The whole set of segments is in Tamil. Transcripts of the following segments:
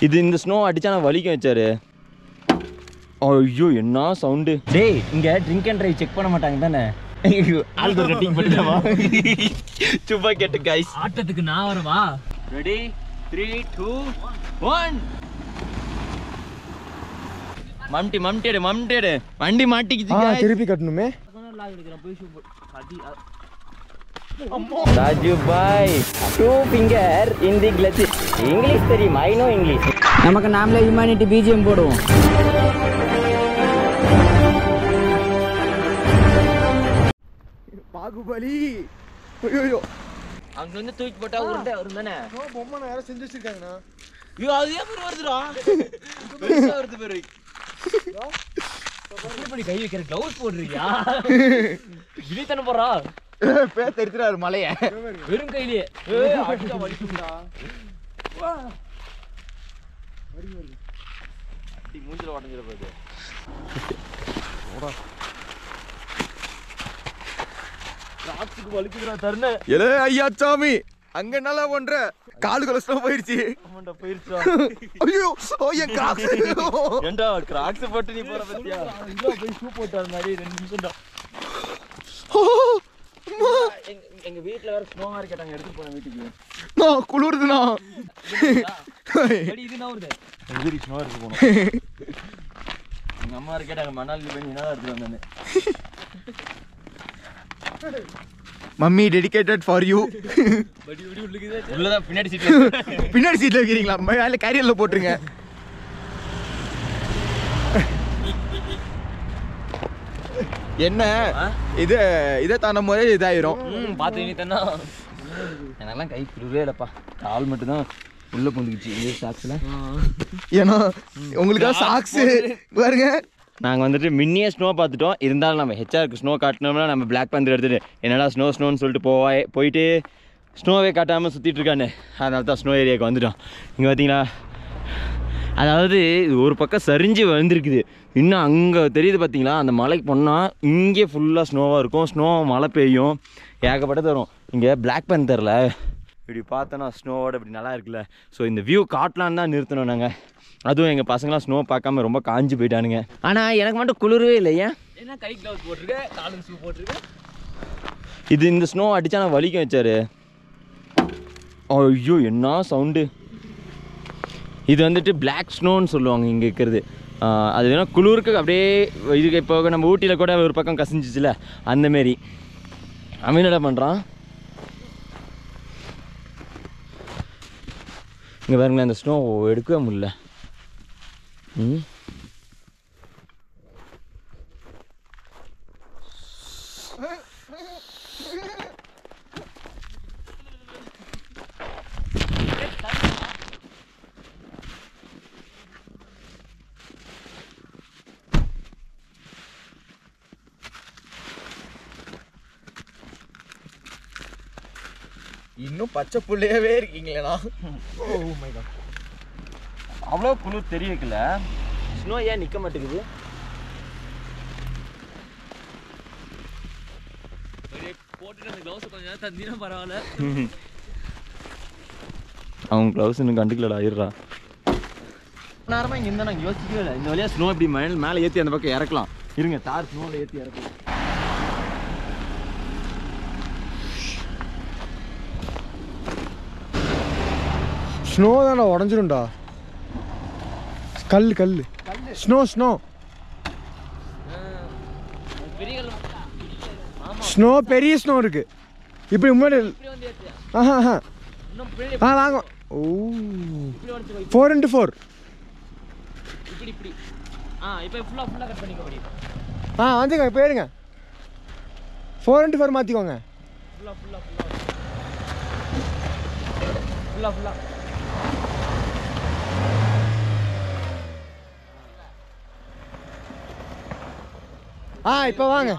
இது இந்த ஸ்னோ அடிச்சா நான் வலிக்கும் வச்சாரு. ஐயோ என்ன சவுண்டு. டேய் இங்க ட்ரிங்க் அண்ட் ட்ரைவ் செக் பண்ண மாட்டாங்க தானே? ஆளுக்கு ஒரு டீம் பண்ணிட்டமா? சும்மா கேட்டு गाइस. ஆட்டத்துக்கு நான் வரவா? ரெடி 3 2 1. மம்டிடு வண்டி மாட்டிக்கிச்சு गाइस. திருப்பி கட்டணுமே. ராஜு பாய் 2 finger in the clutch. English தெரியும், ஐ நோ இங்கிலீஷ். நமக்கு நாமளே ஹியூமனிட்டி பிஜிஎம் போடுவோம். பாகுபலி. ஐயோ அங்க வந்து தூக்கி போட்டா உருண்டை வரும் தானே? பொம்மை நான் யாரோ செஞ்சு வச்சிருக்காங்கண்ணா. ஐயோ அது ஏன் பேர் வருதுடா? பெருசா வருது பேரு. எப்படி கை வைக்கிற க்ளவுஸ் போடுறியா? இடித்தன போறா. பேர் தெரிஞ்சிராரு மலைய. வெறும் கையிலே. அடிச்சா வலிக்கும்டா. வா. வரி. டி மூஞ்சில உடைஞ்சிர போகுது. ஓடா. ராக்ஸுக்கு வலிக்குதுடா தர்ண. ஏலே ஐயா சாமி அங்க நல்லா பண்ற. காலு கலஸ்ட்ரா போயிடுச்சு. ஆமாடா போயிடுச்சா. ஐயோ ஓ என் கிராக்ஸ். ஏண்டா கிராக்ஸ் போட்டு நீ போற பத்தியா? இங்க போய் ஷூ போட்டு வர மாதிரி 2 நிமிஷம்டா. எங்க வீட்ல வேற ஸ்னோ மார்க்கெட் கேட்டாங்க, எடுத்து போறேன் வீட்டுக்கு. நான் குளிருதுனா. அடி இது நான் வருது. எங்க வீட்டுக்கு ஸ்னோ இருக்கு போறோம். எங்க அம்மா கேட்டாங்க மணாலி போய் என்ன எடுத்து வந்தேன்னு. Mummy dedicated for you. படி உள்ளுக்குதே. உள்ளதா பின்னாடி சீட்ல. பின்னாடி சீட்ல வைக்கிறீங்களா? மேல கேரியர்ல போட்டுருங்க. என்ன இது இதை தான முறை இதாயிரும். பாத்து நீ தானே. எனக்கெல்லாம் கை குளிரவே இல்லப்பா, கால் மட்டும் தான் உள்ள புந்துக்குச்சு இந்த சாக்ஸ்ல. ஏன்னா உங்களுக்கு சாக்ஸ் பாருங்க. நாங்கள் வந்துட்டு மின்னியே ஸ்னோ பார்த்துட்டோம். இருந்தாலும் நம்ம ஹெச்ஆருக்கு ஸ்னோ காட்டினோம்னா நம்ம பிளாக் பந்தர் எடுத்துகிட்டு என்னடா ஸ்னோன்னு சொல்லிட்டு போயிட்டு ஸ்னோவே காட்டாமல் சுற்றிட்டு இருக்கானு. அதனால தான் ஸ்னோ ஏரியாவுக்கு வந்துட்டோம். இங்கே பார்த்தீங்களா, அதாவது இது ஒரு பக்கம் சரிஞ்சு வந்துருக்குது. இன்னும் அங்கே தெரியுது பார்த்தீங்களா, அந்த மலைக்கு போனால் இங்கே ஃபுல்லாக ஸ்னோவாக இருக்கும். ஸ்னோ மழை பெய்யும், ஏகப்பட்டது வரும். இங்கே பிளாக் பந்தரில் இப்படி பார்த்தோன்னா ஸ்னோவோட இப்படி நல்லா இருக்குல்ல. ஸோ இந்த வியூ காட்டலான்னு தான் நிறுத்தினோம் நாங்கள். அதுவும் எங்கள் பசங்களாம் ஸ்னோ பார்க்காம ரொம்ப காஞ்சி போயிட்டானுங்க. ஆனால் எனக்கு மட்டும் குளிரவே இல்லை. ஏன் என்ன கை க்ளவுஸ் போட்டுருக்க, காலுக்கு ஷூ போட்டுருக்க? இது இந்த ஸ்னோ அடித்தா நான் வலிக்கும் வச்சாரு. ஐயோ என்ன சவுண்டு. இது வந்துட்டு பிளாக் ஸ்னோன்னு சொல்லுவாங்க இங்கே இருக்கிறது. அது வேணால் குளிருக்கு அப்படியே இதுக்கு இப்போ நம்ம ஊட்டியில் கூட ஒரு பக்கம் கசிஞ்சிச்சுல அந்தமாரி. அவன் என்னடா பண்ணுறான் இங்கே பாருங்களேன், அந்த ஸ்னோ எடுக்கவே முடியல. இன்னும் பச்சை புள்ளையாவே இருக்கீங்களா? ஓ மை காட், அவ்வளோ குளிர் தெரிய வைக்கல. ஸ்னோ ஏன் நிற்க மாட்டேங்குது? போட்டுட்டு அந்த க்ளவுஸ் கொஞ்சம் நேரம் தந்தினா பரவாயில்ல. அவங்க க்ளவுஸ் இன்னும் கண்டுக்கலடா. இருறா நேரமாக இங்கே இருந்தால் நாங்கள் யோசிக்கவே இல்லை. இந்த வழியாக ஸ்னோ இப்படி மேலே ஏற்றி அந்த பக்கம் இறக்கலாம். இருங்க, தார் ஸ்னோவில் ஏற்றி இறக்கலாம். ஸ்னோ தானே உடஞ்சிரும்டா. கல் கல் ஸ்னோ ஸ்னோ ஸ்னோ பெரிய ஸ்னோ இருக்கு. இப்படி முன்னாடி வாங்க. ஓ 4x4 இப்படி இப்படி. இப்போ ஃபுல்லாக கட் பண்ணிக்க முடியும். வந்துங்க போயிருங்க. 4x4 மாற்றிக்கோங்க. ஃபுல்லாக இப்போ வாங்க.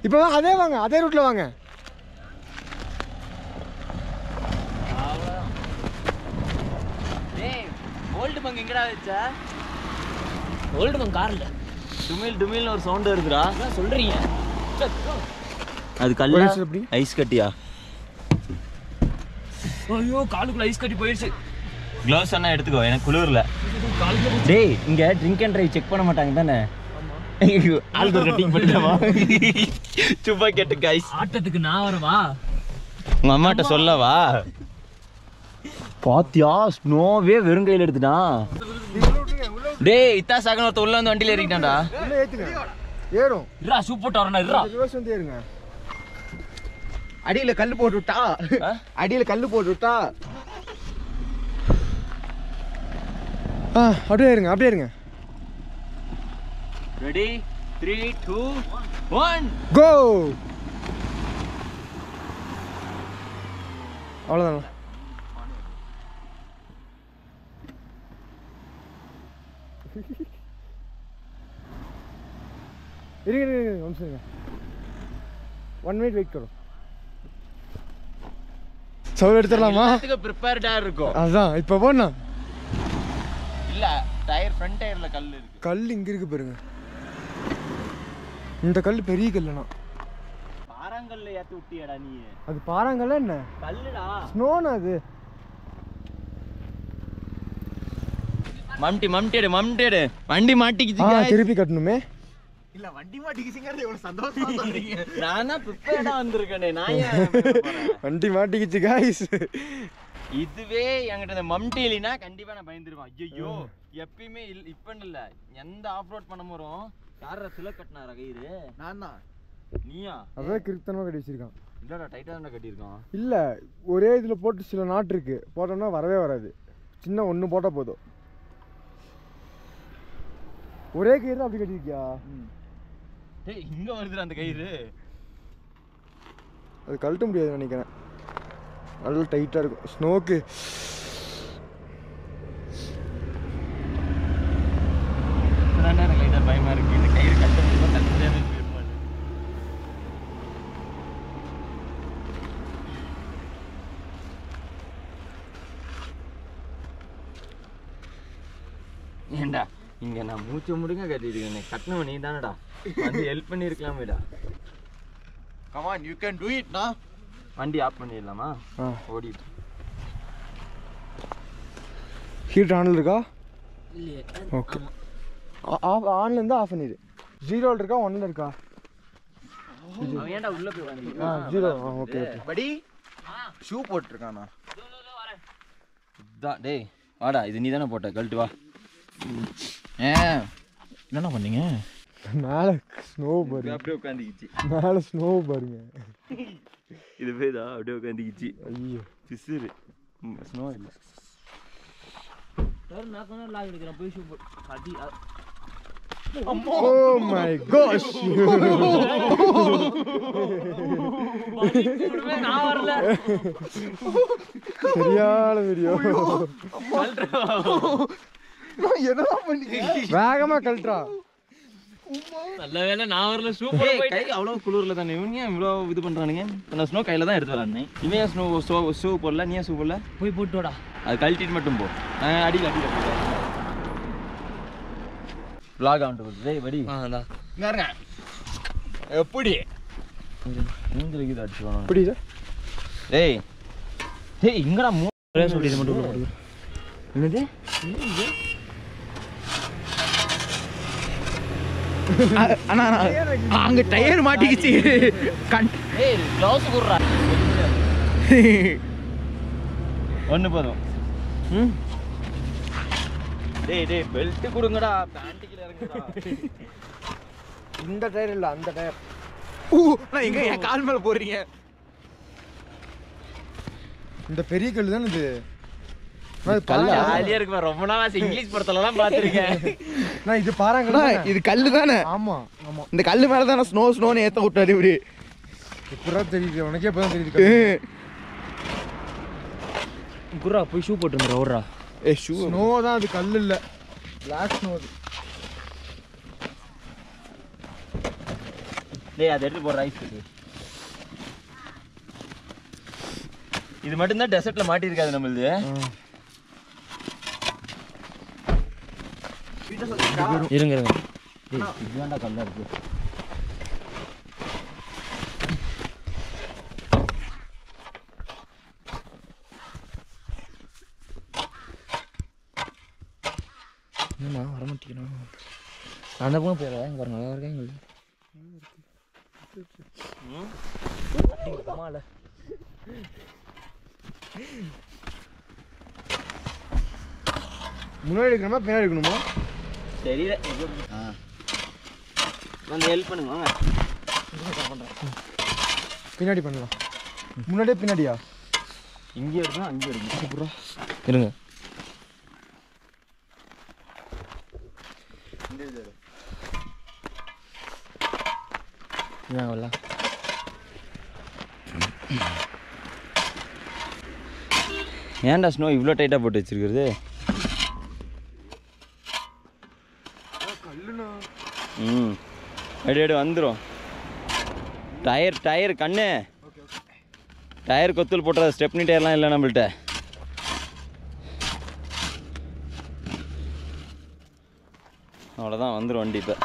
இப்போ வாங்க, அதே வாங்க, அதே ரூட்ல வாங்க. ஓல்டு பங்கு எங்கடா வச்சா? ஓல்டு மங்க கார்ல டுமில் டுமில்னு ஒரு சவுண்ட் வருதுடா. என்ன சொல்றீங்க? அது கல்லா ஐஸ் கட்டியா? ஐயோ காலுக்குள்ள ஐஸ் கட்டி போயிடுச்சு. க்ளவுஸ் எல்லாம் எடுத்துக்கோ, எனக்கு குளிர்ல. டேய் இங்க ட்ரிங்க் அண்ட் ட்ரைவ் செக் பண்ண மாட்டாங்க தானே? ஆல்கோ கட்டிங் பண்ணிடலாமா? சும்மா கேட்டு கைஸ். ஆட்டத்துக்கு நான் வரவா? உங்க அம்மாட்ட சொல்லவா? பாத்தியா ஸ்னோவே வெறும் கையில எடுத்துட்டான். டேய் இத்தா சாகன ஒருத்த உள்ள வந்து வண்டியில ஏறிட்டான்டா. உள்ள ஏத்துங்க. ஏறும். இருடா ஷூ போட்டு வரணும் இருடா. ரிவர்ஸ் வந்து ஏறுங்க. அடியில கல்லு போட்டு விட்டா. அடியில கல்லு போட்டு விட்டா. அப்படியே இருங்க, அப்படியே இருங்க. ரெடி 3 2 1 கோ. அவ்வளோதான். இருங்க இருங்க 1 மினிட் வெயிட் கரோ. சவுண்ட் எடுத்துடலாமா? அதுக்கு ப்ரிப்பேர்டா இருக்கும். அதான் இப்போ போனா இல்ல டயர் ஃப்ரண்ட் டயர்ல கல் இருக்கு. கல் இங்க இருக்கு பாருங்க. இந்த கல் பெரிய கல்லுனா பாறாங்கல்ல ஏத்தி விட்டியடா நீ. அது பாறாங்கல்ல என்ன கல்லுடா. ஸ்னோனா அது. மம்டேடு வண்டி மாட்டிக்கிச்சு. திருப்பி கட்டணுமே. இல்ல வண்டி மாட்டிக்கிச்சுங்கிறது எவ்வளவு சந்தோஷமா சொல்றீங்க. நானா ப்ரிப்பேர்டா வந்திருக்கேனே. நான் ஏன் வண்டி மாட்டிக்கிச்சு गाइस. இதுவே என்கிட்ட இந்த மம்டேலினா கண்டிப்பா நான் பயந்துருவேன். ஐயோ எப்பயுமே இப்பன்னு இல்ல, எந்த ஆஃப் ரோட் பண்ண போறோம் யாரா சில கட்டினாரா கயிறு? நான் தான். நீயா? அதான் கிறுத்தனமா கட்டி வச்சிருக்கான். இல்லடா டைட்டா தான் கட்டியிருக்கான். இல்ல ஒரே இதுல போட்டு சில நாட் இருக்கு, போட்டோம்னா வரவே வராது. சின்ன ஒன்று போட்டா போதும். ஒரே கயிறு அப்படி கட்டிருக்கியா? டேய் இங்க வருதுடா அந்த கயிறு. அது கழட்ட முடியாது நினைக்கிறேன். நல்லா டைட்டா இருக்கும் ஸ்னோக்கு. எனக்கு லைட்டா பயமா இருக்கு. இந்த கயிறு கட்ட முடியுமா கட்ட முடியாது. ஏண்டா இங்க நான் மூச்சை முடுங்க கட்டிட்டு இருக்கேன். கட்டினவன் நீ தானடா, வந்து ஹெல்ப் பண்ணிருக்கலாமேடா. Come on you can do it. நான் வண்டி ஆஃப் பண்ணிடலாமா? ஓடிட்டு. ஹீட் ஆன்ல இருக்கா? இல்லையே. ஓகே. ஆன்ல இருந்தா ஆஃப் பண்ணிடு. 0ல இருக்கா 1ல இருக்கா? அவன் ஏன்டா உள்ள போய் வாங்கி? 0. Okay okay. படி ஷூ போட்டுருக்கானா? இதான் டேய் வாடா, இது நீ தானே போட்ட, கழட்டு வா. என்னண்ணா பண்ணீங்க? மேல ஸ்னோ பாருங்க. அப்படியே உட்காந்துக்கிச்சு. மேல ஸ்னோ பாருங்க. இது பேதா அப்படியே உட்காந்துக்கிச்சு. ஐயோ பிசுறு. ஸ்னோ இல்லை. நான் கொஞ்சம் லாக் எடுக்கிறேன். போய் ஷூ போட்டு அடி. Oh my gosh. நான் வரல. சரியான வீடியோ. வேகமா கழட்டா. நல்ல வேளை நான் வரல. ஷூ போட கை அவ்வளோ குளிர்ல தானே இவங்க இவ்வளோ இது பண்றானுங்க. நான் ஸ்னோ கையில தான் எடுத்து வரேன். இவன் ஸ்னோ ஷூ போடல, நீ ஷூ போடல. போய் போட்டுடா. அது கழட்டிட்டு மட்டும் போ. அடியில் போகிறேன். vlog ஆன் டு டேய் படி. அதான் இங்க இருங்க. எப்படி நீங்களுக்கு இது அடிச்சுவானோ? எப்படி இது? டேய் டேய் இங்கடா ஒரே சொல்லி இது மட்டும் போடு. என்னது? அண்ணா அங்க டயர் மாட்டிக்கிச்சு. ஏய் க்ளவுஸ் குடுறா. ஒன்னு போதும். டேய் பெல்ட் கொடுங்கடா. பேண்ட் கீழ இறங்குடா. இந்த டயர் இல்ல அந்த டயர். நான் எங்க என் கால் மேல போறீங்க? இந்த பெரிய கல்லு தானே இது. ஜாலியா இருக்கு. ரொம்ப நாளா இங்கிலீஷ் படத்துலலாம் பார்த்திருக்கேன். நான் இது பாறாங்கண்ணா. இது கல்லு தானே? ஆமா ஆமா. இந்த கல்லு மேல தானே ஸ்னோன்னு ஏத்த விட்டாரு இப்படி. இப்படா தெரியுது உனக்கே இப்பதான் தெரியுது. குர்ரா போய் ஷூ போட்டுங்கடா. ஓடுறா. ஷூ ஸ்னோ தான் அது, கல்லு இல்ல. பிளாக் ஸ்னோ அது. டேய் அதை எடுத்து போடுற ஐஸ். இது மட்டும் தான் டெசர்ட்ல மாட்டி இருக்காது நம்மளுது. இருங்க இருங்க. இதுதான்டா கல்லா இருக்கு. என்னம்மா வர மாட்டேங்கிறோம். அந்த பக்கம் போயிடுறேன். இங்கே பாருங்க, நல்லா இருக்கேன் இங்கே. முன்னாடி இருக்கணுமா பின்னாடி இருக்கணுமா? தெரியல. வந்து ஹெல்ப் பண்ணுங்க வாங்க. பின்னாடி பண்ணலாம். முன்னாடியே பின்னாடியா? இங்கே இருக்கணும் அங்கே இருக்கணும். அப்புறம் இருங்க. வரலாம். ஏன்டா ஸ்னோ இவ்வளோ டைட்டாக போட்டு வச்சிருக்கிறது? ம் எடு வந்துடும். டயர் கண்ணு டயர் கொத்தல் போட்டுற ஸ்டெப்னி டயர்லாம் இல்லை நம்மள்கிட்ட. அவ்வளோதான் வந்துடும் வண்டி. இப்போ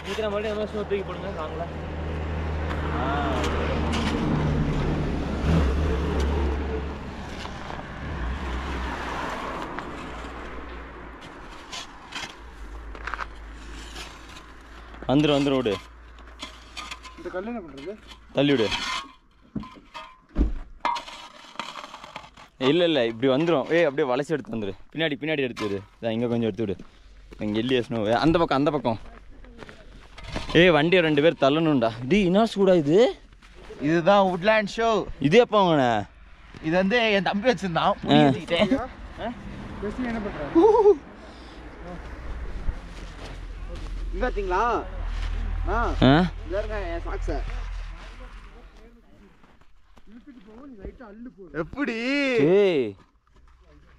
சீக்கிரம் மட்டும் எவ்வளோ ஸ்னோ தூக்கி போடுங்க வாங்கல. வந்துடும் விடு. இந்த கல் என்ன பண்ணுறது? தள்ளி விடு. இல்லை இப்படி வந்துடும். அப்படியே வளைச்சி எடுத்து வந்துடு. பின்னாடி எடுத்து விடு. இங்கே கொஞ்சம் எடுத்து விடு. இங்கே எல்லிய ஸ்னோ அந்த பக்கம். வண்டியை 2 பேர் தள்ளணும்டா. என்ன சூடா இது? இதுதான் வுட்லேண்ட் ஷோ. இது எப்போ வாங்கின? இது வந்து என் தம்பி வச்சிருந்தான். என்ன பண்ணுற? பார்த்தீங்களா? என் சாக்ஸை எப்படி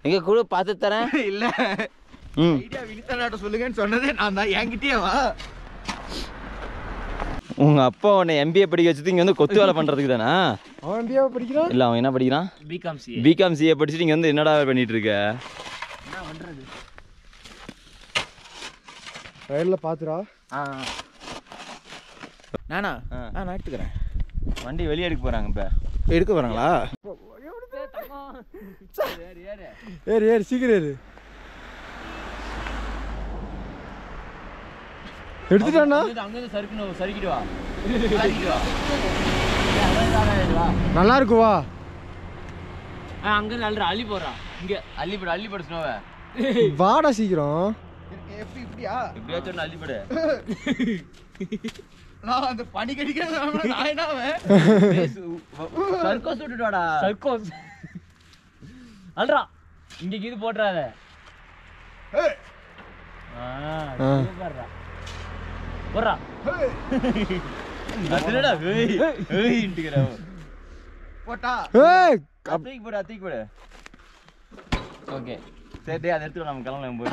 எங்க கூட பார்த்து தரேன். இல்ல ஐடியா வினிதா சொல்லுங்கன்னு சொன்னதே நான் தான். என்கிட்டயே வா. உங்க அப்பா உன்னை MBA படிக்க வச்சது இங்க வந்து கொத்து வேலை பண்றதுக்கு தானா? அவன் MBA படிக்கிறான்? இல்ல அவன் என்ன படிக்கிறான்? பிகாம் சிஏ படிச்சுட்டு இங்க வந்து என்னடா பண்ணிட்டு இருக்க? என்ன பண்றது? ரயிலில் பார்த்துடா. நானா நான் எடுத்துக்கிறேன். வண்டி வெளியே எடுக்க போறாங்க. இப்போ எடுக்க போறாங்களா? ஏறு சீக்கிரம் ஏறு. எடுத்துட்டானா? அங்கிருந்து சறுக்கிட்டு வா. நல்லா இருக்குவா. அங்கிருந்து அள்ளி அள்ளி போடுறான். இங்கே அள்ளி போடு ஸ்னோவை. வாடா சீக்கிரம். எப்படி இப்படியா? எப்படியாச்சும் ஒன்று அள்ளிப்படு. நான் அந்த பனி கடிக்கிறது நான் என்னவேன் சர்க்கோஸ் விட்டுட்டு வாடா. சர்க்கோஸ் அல்றா. இங்க இது போட்டுறாத. சூப்பர்ரா. போறா. அதுலடா இன்டிங்கற. போட்டா. தூக்கி போடு. ஓகே. சரி அதை எடுத்து நம்ம கிளம்பலாம் போய்.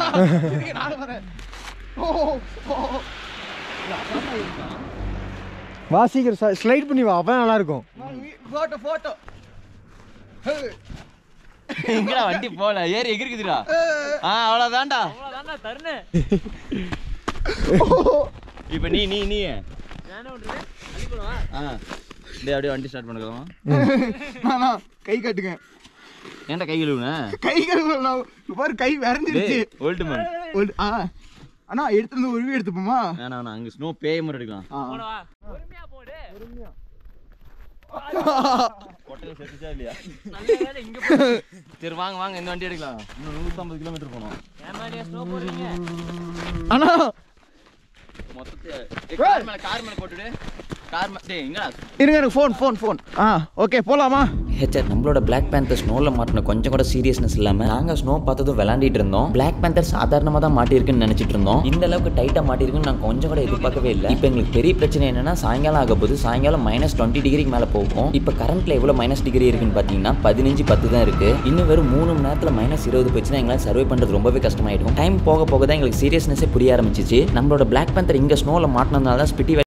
இதுக்கு நான் வரேன். ஓ வா சீக்கிரம் ஸ்லைட் பண்ணி வா. அப்பதான் நல்லா இருக்கும். போட்டோ எங்கடா வண்டி போல ஏறி எகிரிக்குதுடா. அவ்வளோதான்டா தருணு. இப்போ நீ நானே விட்டுறேன். அள்ளி போடுவா. அப்படியே வண்டி ஸ்டார்ட் பண்ணிக்கலாமா? கை கட்டுங்க. ஏன்டா கை கழுவுன? கை கழுவுனா பாரு கை விரஞ்சிருச்சு. Old man. அண்ணா எடுத்து உருவி எடுத்துப்போமா? வேணாம் அங்கே ஸ்னோ பேய் மாதிரி எடுக்கலாம். பொறுமையா போடு. ஹோட்டல் செத்துச்சா இல்லையா? நல்ல வேலை இங்க போ. சரி வாங்க இந்த வண்டி எடுக்கலாம். இன்னும் 150 கிலோமீட்டர் போகணும். ஏமாடியா ஸ்னோ போறீங்க? அண்ணா மொத்தத்தை கார் மேலே போட்டுடு. இருங்க எனக்கு ஃபோன். ஓகே போலாமா? நம்மளோட பிளாக் பேந்தர் ஸ்னோவில் மாட்டின கொஞ்சம் கூட சீரியஸ்னஸ் இல்லாமல் நாங்கள் ஸ்னோ பார்த்ததும் விளாண்டிட்டு இருந்தோம். பிளாக் பேந்தர் சாதாரணமாக தான் மாட்டிருக்குன்னு நினச்சிட்டு இருந்தோம். இந்த அளவுக்கு டைட்டாக மாட்டிருக்குன்னு நாங்கள் கொஞ்சம் கூட எதிர்பார்க்கவே இல்லை. இப்போ எங்களுக்கு பெரிய பிரச்சனை என்னன்னா சாயங்காலம் ஆக போது. சாயங்காலம் -20 டிகிரிக்கு மேலே போகும். இப்போ கரண்ட்ல எவ்வளோ -டிகிரி இருக்குன்னு பார்த்தீங்கன்னா 15-10 தான் இருக்கு. இன்னும் வெறும் 3 மணி நேரத்தில் -20 போச்சுன்னா எங்களால் சர்வை பண்ணுறது ரொம்பவே கஷ்டமாயிடும். டைம் போக தான் எங்களுக்கு சீரியஸ்னஸே புரிய ஆரம்பிச்சிச்சு. நம்மளோட பிளாக் பேந்தர் இங்கே ஸ்னோவில் மாட்டினதுனால தான் ஸ்பிட்டி